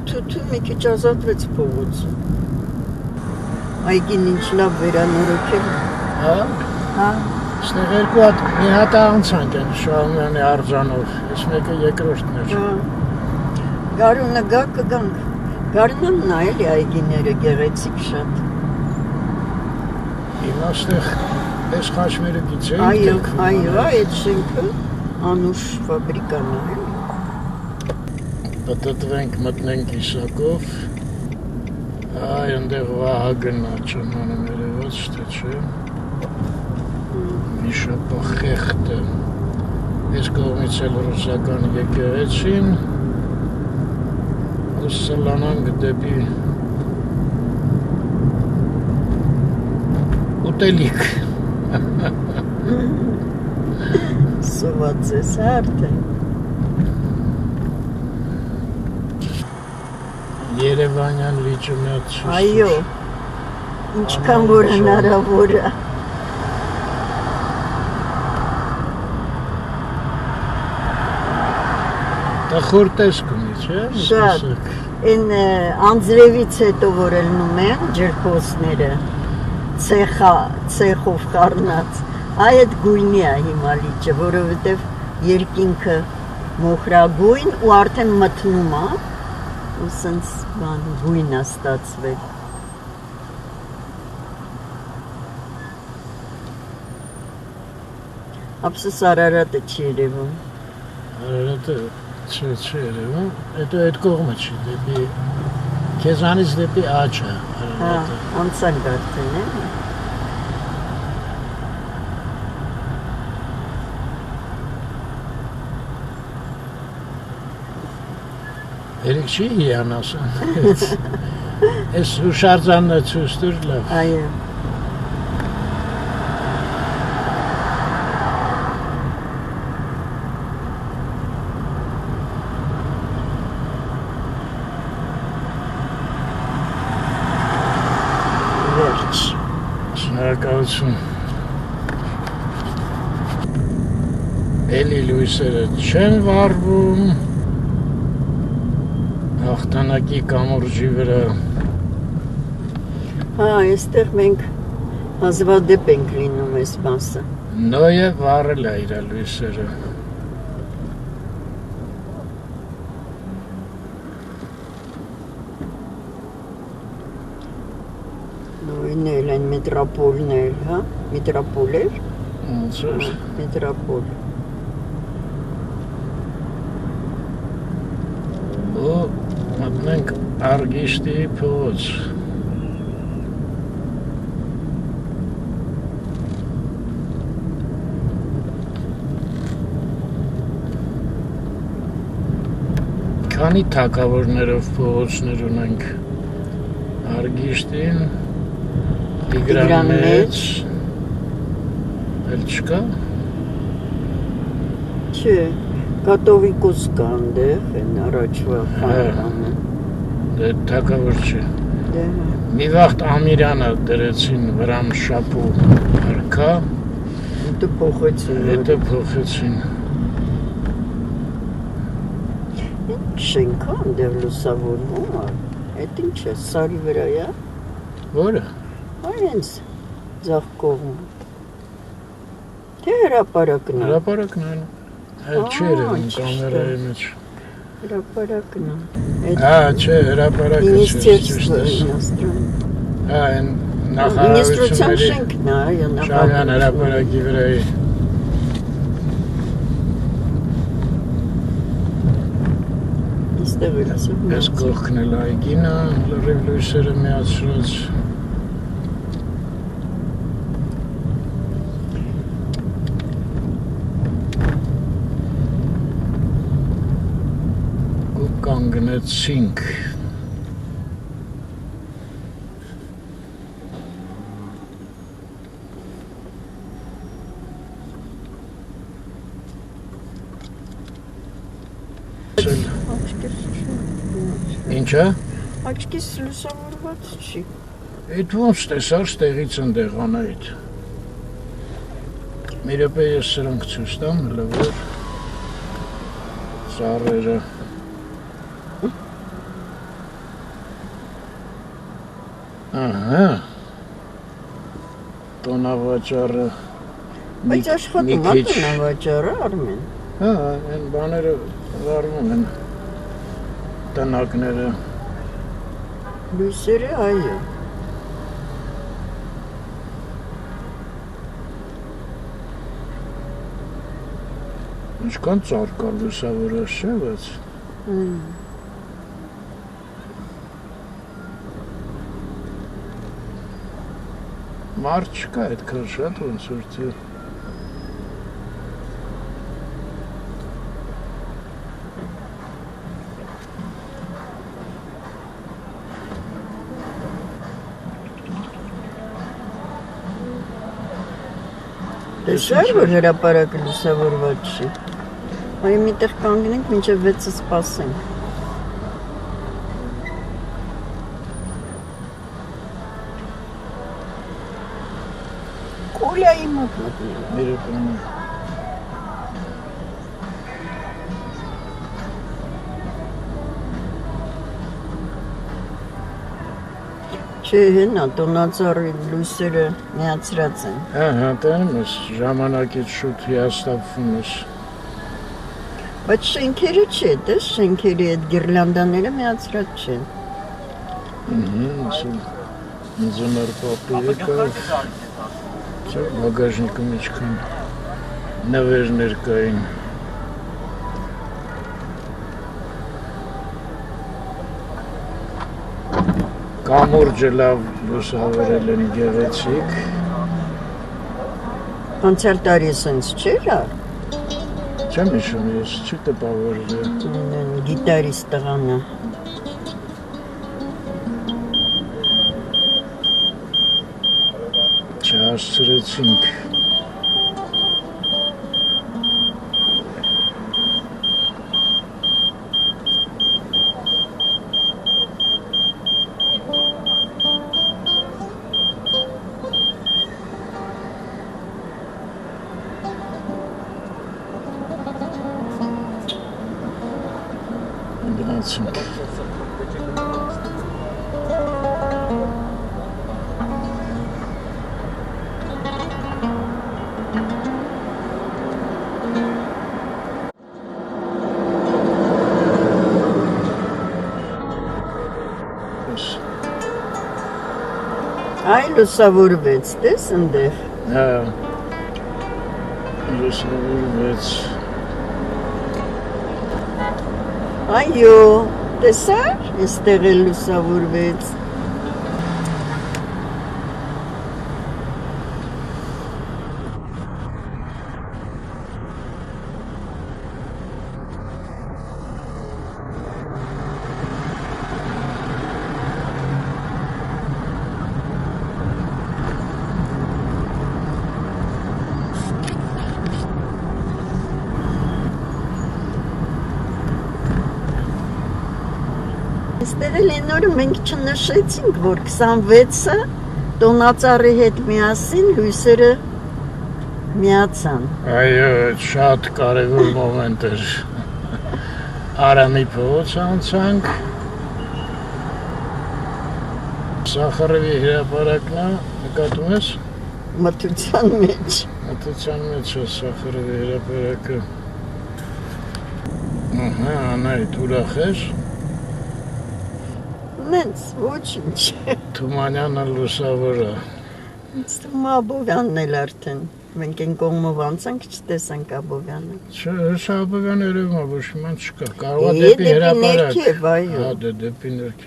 Թու մի քիչ ազատվեց փողոցը։ Այգին ինչ լավ վերանորոգել։ Հա։ Ստեղ երկու հատ մի հատ անցանք են Շահումյանի արձանով, ես մեկը երկրորդն էր։ Գարունը գա կգանք։ Գարնան նայել է այգիները գեղեցիկ շատ։ Հիմա ստեղ այս խաչմերուկից էինք Այո, թեքվում։ այդ շենքը Անուշ ֆաբրիկան է։ Պատտվենք մտնենք Իսակով։ Այ այնտեղ Վահագնն աչանանը երևաց, թե չէ։ Միշապախեղտը։ Այս կողմից էլ ռուսական եկեղեցին։ Սլանանք դեպի ուտելիք։ Սոված ես արդեն։ Երևանյան լիճը մի հատ ցույց։ Այո, ինչքան որ հնարավոր է։ Տխուր տեսք ունի, չէ՞։ Շատ։ Այն անձրևից հետո որ ելնում են ջրփոսները, ցեխով խառնած, այդ գույնի է հիմա լիճը, որովհետև երկինքը մոխրագույն ու արդեն մթնում է, ու սենց բան գույն է ստացվել։ Ապսես Արարատը չի երևում։ Արարատը չէ երևում, հետո այդ կողմը չի, դեպի քեզանից դեպի աճը Արարատը։ Անցանք արդեն, է։ Երեք չի հիանասան։ Այս հուշարձանն է ցույց տուր լավ։ Այո։ Շնորհակալություն։ Էլի լույսերը չեն վառվում հաղթանակի կամուրջի վրա։ Հա, այստեղ մենք հազվադեպ ենք լինում այս մասը։ Նոյը վառել է իր լույսերը։ Նոյն են մետրոպոլներ, հա, մետրոպոլեր։ Ոնց է։ Մետրոպոլ։ Ու մտնենք Արգիշտի փողոց։ Քանի թագավորներով փողոցներ ունենք։ Արգիշտին, Տիգրան Մեծ, էլ չկա։ Չէ, կատովիկոս կա այնտեղ, այն առաջվա խանանը։ Դե թագավոր չէ։ Դե Մի վաղտ Ամիրյանը դրեցին Վրամ շապու արքա, հետո փոխեցին։ հետո փոխեցին։ Ինչ շենքա այնտեղ լուսավորվում է։ Այդ ինչ է, սարի վրա է։ Որը։ Այնց ձախ կողմ։ Թե հրապարակն է։ Հրապարակն է։ Այդ չէ երևում ճիշտ է։ կամերայի մեջ։ Հրապարակն է։ Հա, չէ, հրապարակը չէ, ճիշտ է։ Ինստիտուտ։ Հա, այն Ինստիտուցիան նախարարությունների շենքն է, այո, Շահյան հրապարակի վրայի։ Այստեղ էլ է։ Այս կողքն էլ այգինը, լրիվ լույսերը միացրած։ Ու կանգնեցինք։ Ինչ է։ Աչքիս լուսավորված չի։ Այդ ոնց տեսար ստեղից ընդեղ անայդ։ Մի րոպե ես սրանք ցույց տամ, լավ։ Ծառերը։ Ահա։ Տոնավաճառը։ Բայց աշխատում է տնավաճառը, Արմեն։ Հա, այն բաները վարվում են։ Տնակները։ Լույսերը, այո։ Ինչքան ծառ կա լուսավորած չէ, բայց մարդ չկա այդքան շատ ոնց որ թե Տեսար, որ հրապարակը լուսավորված չի։ Այ միտեղ կանգնենք, մինչև 6-ը սպասենք։ Կոլյայի մոտ մտնենք։ միրոպանը Չէ, հենա, տոնածառի լույսերը միացրած են։ Ահա, տանում ես, ժամանակից շուտ հիաստապվում ես։ Բայց շենքերը չէ, տես շենքերի այդ գիրլանդաները միացրած չեն։ Ձմեռ պապիրիկը, չէ, բագաժնիկում ինչքան նվերներ կային։ Կամուրջը լավ լուսավորել են գեղեցիկ։ Անցյալ տարի սենց չէր, Չեմ հիշում ես, չի տպավորվել։ գիտարիստ տղանը։ Չհասցրեցինք։ Գնացինք։ Այ լուսավորվեց, տես ընդեղ։ Հա։ Լուսավորվեց։ Այո, տեսար, այստեղ էլ լուսավորվեց։ Այստեղ էլ այն օրը մենք չնշեցինք, որ 26-ը տոնածառի հետ միասին լույսերը միացան։ Այո, շատ կարևոր մոմենտ էր։ Արամի փողոց անցանք։ Սախարովի հրապարակն է, նկատում ես։ Մթության մեջ։ Մթության մեջ է Սախարովի հրապարակը։ Ահա, Անայդ ուրախ էր։ Նենց, ոչինչ։ Թումանյանը լուսավոր է։ Ինձ թվում է Աբովյանն էլ արդեն։ Մենք այն կողմով անցանք, չտեսանք Աբովյանը։ Չէ, Աբովյան երևում է, ոչ մի բան չկա։ Կարող է դեպի հրապարակ։ ներքև, այո։ Հա, դեպի ներքև։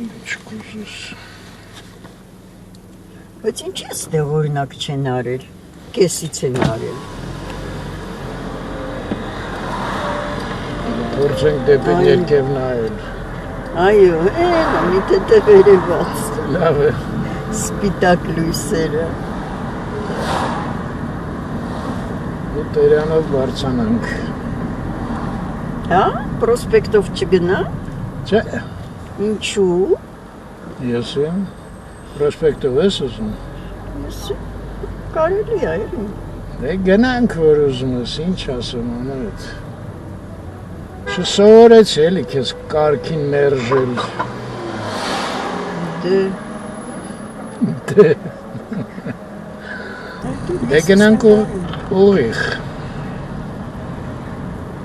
Ինչ կուզես։ Բայց ինչ է ստեղ օրինակ չեն արել։ Կեսից են արել։ Փորձենք դեպի ներքև նայել։ Այո, հենա, մի թեթև երևաց։ Լավ է։ Սպիտակ լույսերը։ Ու Տերյանով բարձանանք։ Հա, պրոսպեկտով չգնա։ Չէ, Ինչու։ ես եմ պրոսպեկտով ես ուզում։ Ես կարելի է։ Դե գնանք որ ուզում ես, ինչ ասեմ անդ։ Չսովորեցի էլի քեզ կարգին մերժել։ Դե Դե գնանք ուղիղ։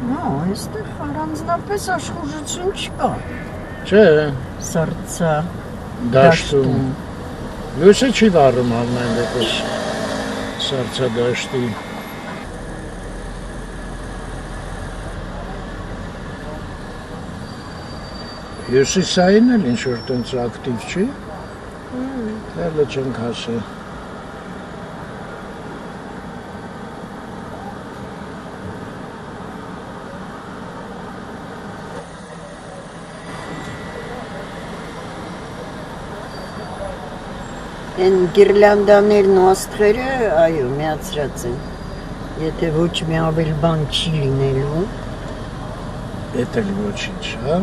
Նո, այստեղ առանձնապես աշխուժություն չկա։ Չէ, Սառցա դաշտում։ Լույսը չի վառում ամեն դեպս սառցադաշտի։ Հյուսիսային էլ ինչ-որ տենց ակտիվ չի։ Հելը չենք հասել։ Են գիրլանդաներն ու աստղերը, այո, միացրած են։ Եթե ոչ մի ավել բան չի լինելու։ Էդ էլ ոչինչ, հա։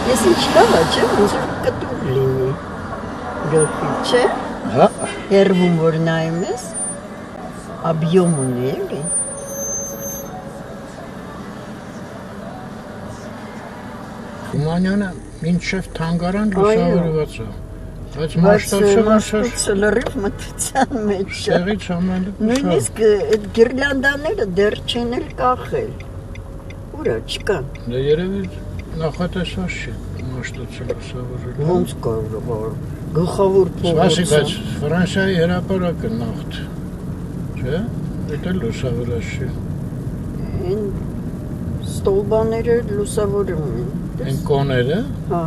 Ես ինչ լավ է, չէ՞, ոնց որ կտուր լինի։ Գլխի, չէ՞։ Հա, Հերվում որ նայում ես, աբյոմ ունի, էլի։ Ումանյանը մինչև թանգարան լուսավորված է։ Բայց Բայց մաշտոցը մաշտոցը լրիվ մթության մեջ է։ Սեղից ամեն դեպս։ Նույնիսկ այդ գիրլանդաները դեռ չեն էլ կախել։ Ուրա չկան։ Դե երևի նախատեսված չի մաշտոցը լուսավորել։ Ոնց կարող է գլխավոր Սպասի, փողոցը։ բայց Ֆրանսիայի հրապարակը նախտ, չէ՞։ Դա էլ լուսավորած չի։ Այն ստոլբաները լուսավորում են։ Այն կոները, Հա։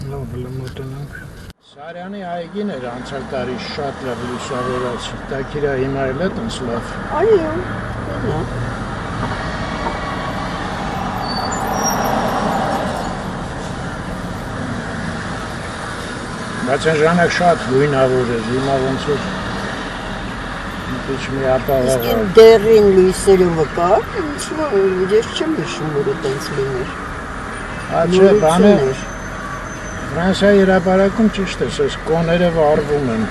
լավ բլոմոտանանք։ Սարյանի այգին էր անցյալ տարի շատ լավ լուսավորած։ Տակիրա հիմա էլ է տենց լավ։ Այո։ Հա։ Բայց այն ժամանակ շատ գույնավոր էր, հիմա ոնց որ մի ապաղ Իսկ այն դերին լույսերով կար, ես չեմ հիշում, որ այդպես լիներ։ Աչե բանը Ֆրանսիայի հրապարակում ճիշտ է, այս կոները վառվում են։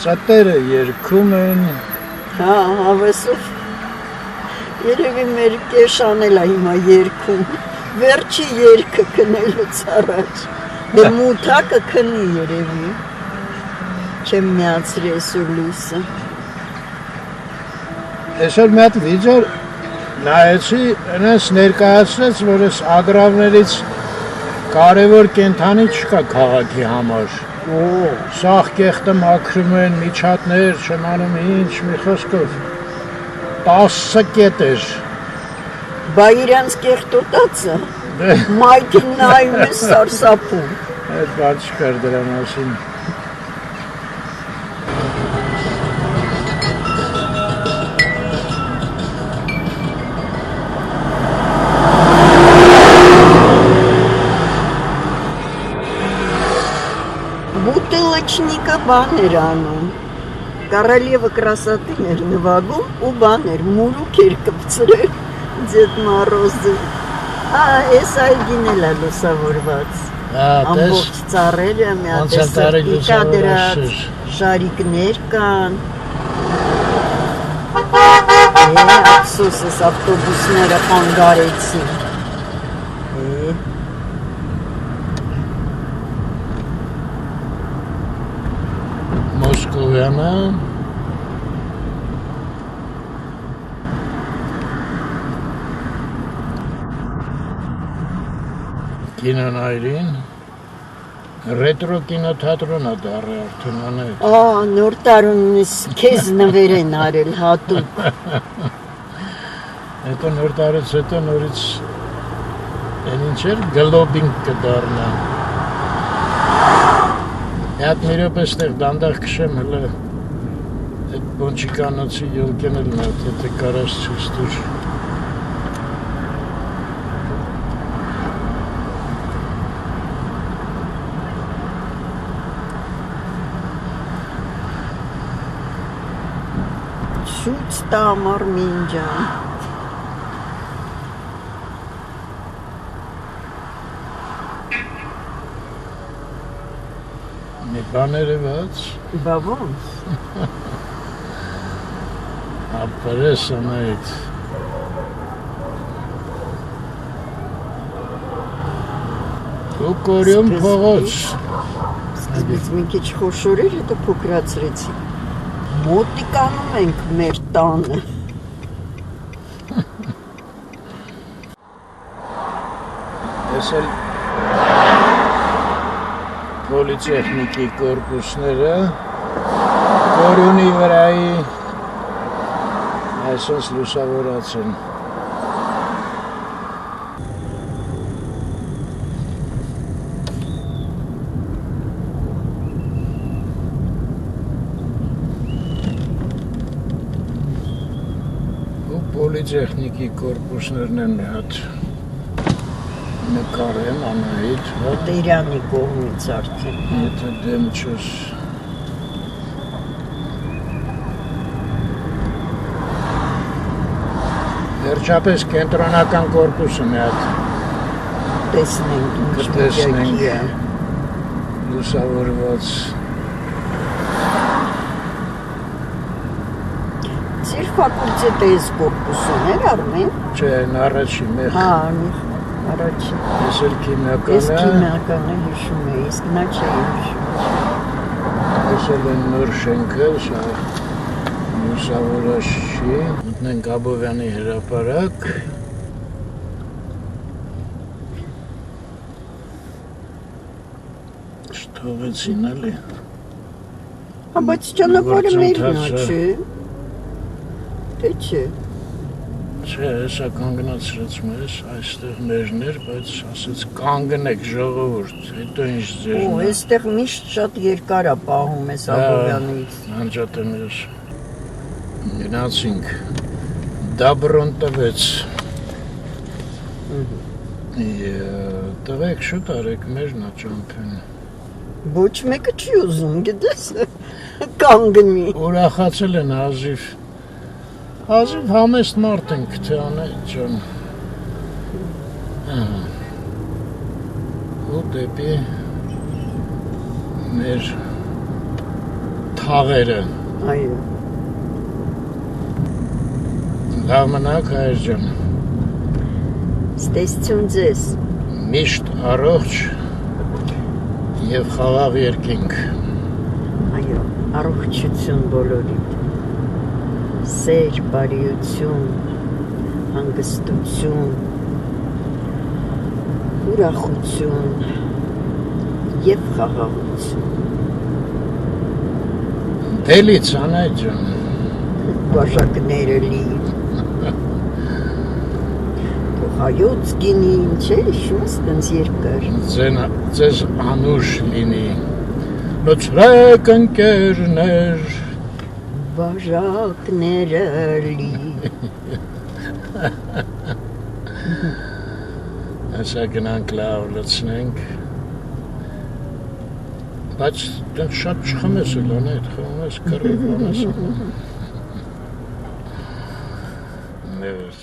Սատերը երգում են։ Հա, հավեսով։ Երևի մեր կեշանել է հիմա երգում։ Վերջի երգը քնելուց առաջ։ Դե մութա կքնի երևի։ Չեմ միացրի այսօր լույսը։ Այսօր մի հատ վիդեո նայեցի, այնպես ներկայացրեց, որ այս ագրավներից կարևոր կենթանի չկա քաղաքի համար։ Սաղ կեղտը մաքրում են, միջատներ, չմանում ինչ, մի խոսքով 10 կետ էր։ Բա իրանց կեղտոտացը մայթին նայում է սարսափում։ Այդ բան չկար դրա մասին։ Բուտելոչնիկը բան էր անում։ Կարալիևը կրասատին էր նվագում ու բան էր, մուրուք էր կպցրել Ձեդ Մորոզը։ Այս այգին էլ է լուսավորված։ Ամբողջ ծառերը միատեսակիկա դրած, շարիկներ կան։ Ափսոս ես ավտոբուսները խանգարեցին։ Մոսկովյանը կինոնայրին ռետրո կինոթատրոն է դառը արդեն անետ։ Նոր տարունս քեզ նվեր են արել հատուկ։ Հետո նոր տարուց հետո նորից այն ինչ էր գլոբինգ կդառնա։ Այդ մի րոպե ստեղ դանդաղ քշեմ հələ այդ բոնչիկանոցի յոլկեն էլ նա եթե կարաս ցույց տուր։ Ցույց տա Մարմին ջան։ Մի բաները ված, Բա ոնց։ ապրես անայդ։ Ու կորյում փողոց։ Սկզբից մի քիչ խոշոր էր, հետո փոքրացրեցի։ Մոտիկանում ենք մեր տանը։ Տեսել պոլիտեխնիկի կորպուսները կորյունի վրայի այսպես լուսավորած են։ Պոլիտեխնիկի կորպուսներն են մի հատ նկար եմ Անահիտ, Տերյանի կողմից արդեն։ եթե դեմ չես։ Վերջապես կենտրոնական կորպուսը մի հատ Տեսնենք ինչ կտեսնենք միջակի է։ լուսավորված։ Ձեր ֆակուլտետը էս կորպուսում էր Արմեն։ Չէ, այն առաջի մեղ։ Հա, առաջին։ Ես էլ Ես քիմիականը, քիմիականը հիշում եմ, իսկ նա չէի հիշում։ ես էլ են նոր շենքը, սա լուսավորած չի։ Մտնենք Աբովյանի հրապարակ։ Շթողեցին էլի։ Հա, բայց ճանապարհը մերն է, Գործընթացը։ չէ։ Թե չէ։ Չէ, հեսա կանգնացրեց մեզ, այստեղ մերներ, բայց ասեց կանգնեք ժողովուրդ, հետո ինչ Ու ձերն է։ այստեղ միշտ շատ երկար է պահում էս Աբովյանից։ Անջատեմ ես։ Գնացինք, դաբրոն տվեց։ Տվեք շուտ արեք, մերն է ճամփեն։ Ոչ մեկը չի ուզում, գիտես, կանգնի։ Ուրախացել են հազիվ։ Հազիվ համեստ մարդ ենք, թե անե ջան։ Ու դեպի մեր թաղերը։ Այո։ Լավ մնաք հայր ջան։ Ստեսություն ձեզ։ Միշտ առողջ եւ խաղաղ երկինք։ Այո, առողջություն բոլորիդ։ Սեր, բարիություն, հանգստություն, ուրախություն եւ խաղաղություն։ Դելից անայ ջան։ Բաժակները լի։ Թող հայոց գինի, չէ, հիշում ես տենց երկար։ Ձեզ անուշ լինի։ Լոչրեք ընկերներ։ Բաժակները լի։ Այսա գնանք լավ լցնենք։ Բայց դեն շատ չխմես էլ անայդ, խմում ես կռիվ անես։ Ներս։